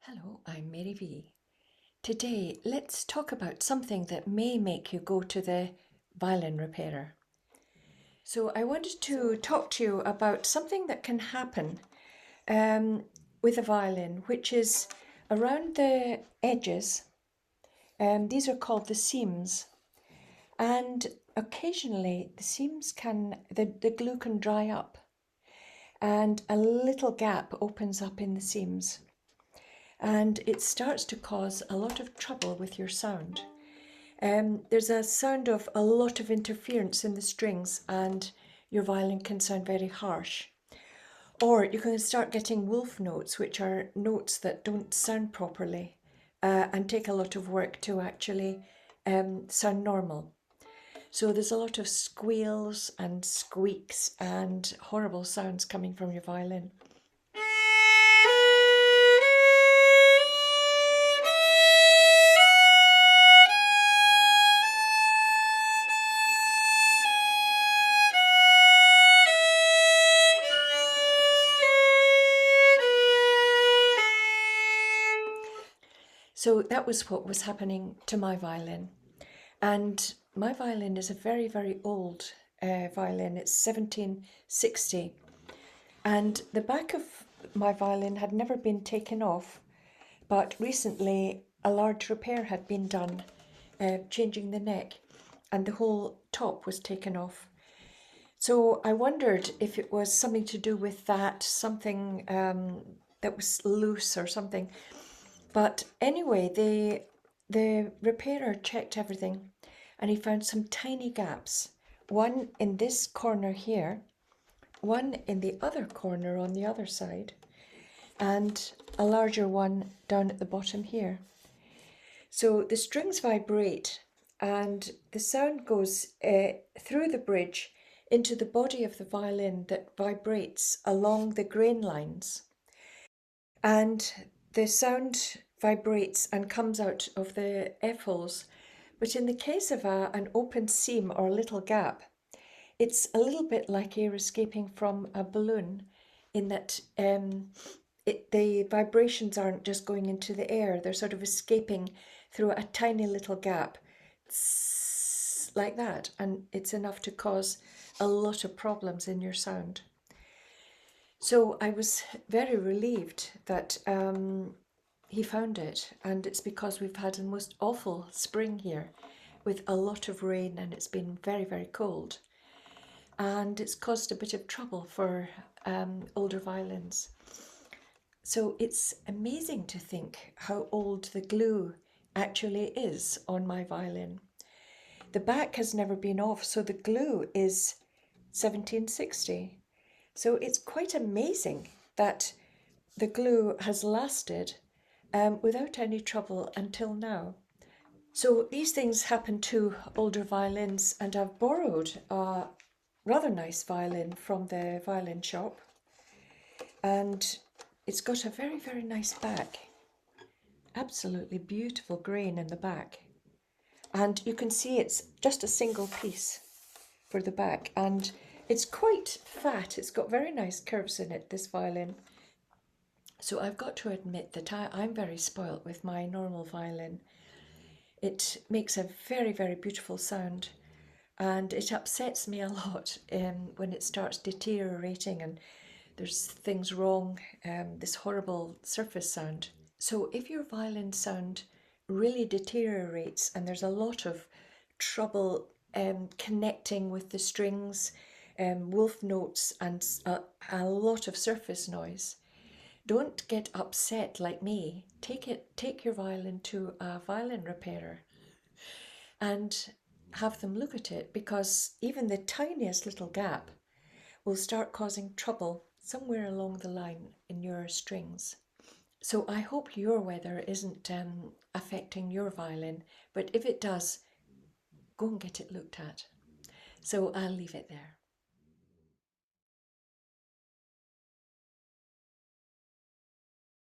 Hello, I'm Mary V. Today, let's talk about something that may make you go to the violin repairer. So I wanted to talk to you about something that can happen with a violin, which is around the edges. These are called the seams. And occasionally the glue can dry up and a little gap opens up in the seams. And it starts to cause a lot of trouble with your sound. There's a sound of a lot of interference in the strings and your violin can sound very harsh. Or you can start getting wolf notes, which are notes that don't sound properly and take a lot of work to actually sound normal. So there's a lot of squeals and squeaks and horrible sounds coming from your violin. So that was what was happening to my violin. And my violin is a very, very old violin. It's 1760. And the back of my violin had never been taken off, but recently a large repair had been done, changing the neck, and the whole top was taken off. So I wondered if it was something to do with that, something that was loose or something. But anyway, the repairer checked everything and he found some tiny gaps. One in this corner here, one in the other corner on the other side, and a larger one down at the bottom here. So the strings vibrate and the sound goes through the bridge into the body of the violin that vibrates along the grain lines. And the sound vibrates and comes out of the F-holes. But in the case of an open seam or little gap, it's a little bit like air escaping from a balloon in that the vibrations aren't just going into the air, they're sort of escaping through a tiny little gap, like that, and it's enough to cause a lot of problems in your sound. So I was very relieved that he found it, and it's because we've had a most awful spring here with a lot of rain and it's been very, very cold. And it's caused a bit of trouble for older violins. So it's amazing to think how old the glue actually is on my violin. The back has never been off, so the glue is 1760. So it's quite amazing that the glue has lasted without any trouble until now. So these things happen to older violins, and I've borrowed a rather nice violin from the violin shop, and it's got a very, very nice back. Absolutely beautiful grain in the back. And you can see it's just a single piece for the back, and it's quite fat. It's got very nice curves in it, this violin. So I've got to admit that I'm very spoilt with my normal violin. It makes a very, very beautiful sound, and it upsets me a lot when it starts deteriorating and there's things wrong, this horrible surface sound. So if your violin sound really deteriorates and there's a lot of trouble connecting with the strings, wolf notes and a lot of surface noise, don't get upset like me. Take your violin to a violin repairer and have them look at it, because even the tiniest little gap will start causing trouble somewhere along the line in your strings. So I hope your weather isn't affecting your violin, but if it does, go and get it looked at. So I'll leave it there.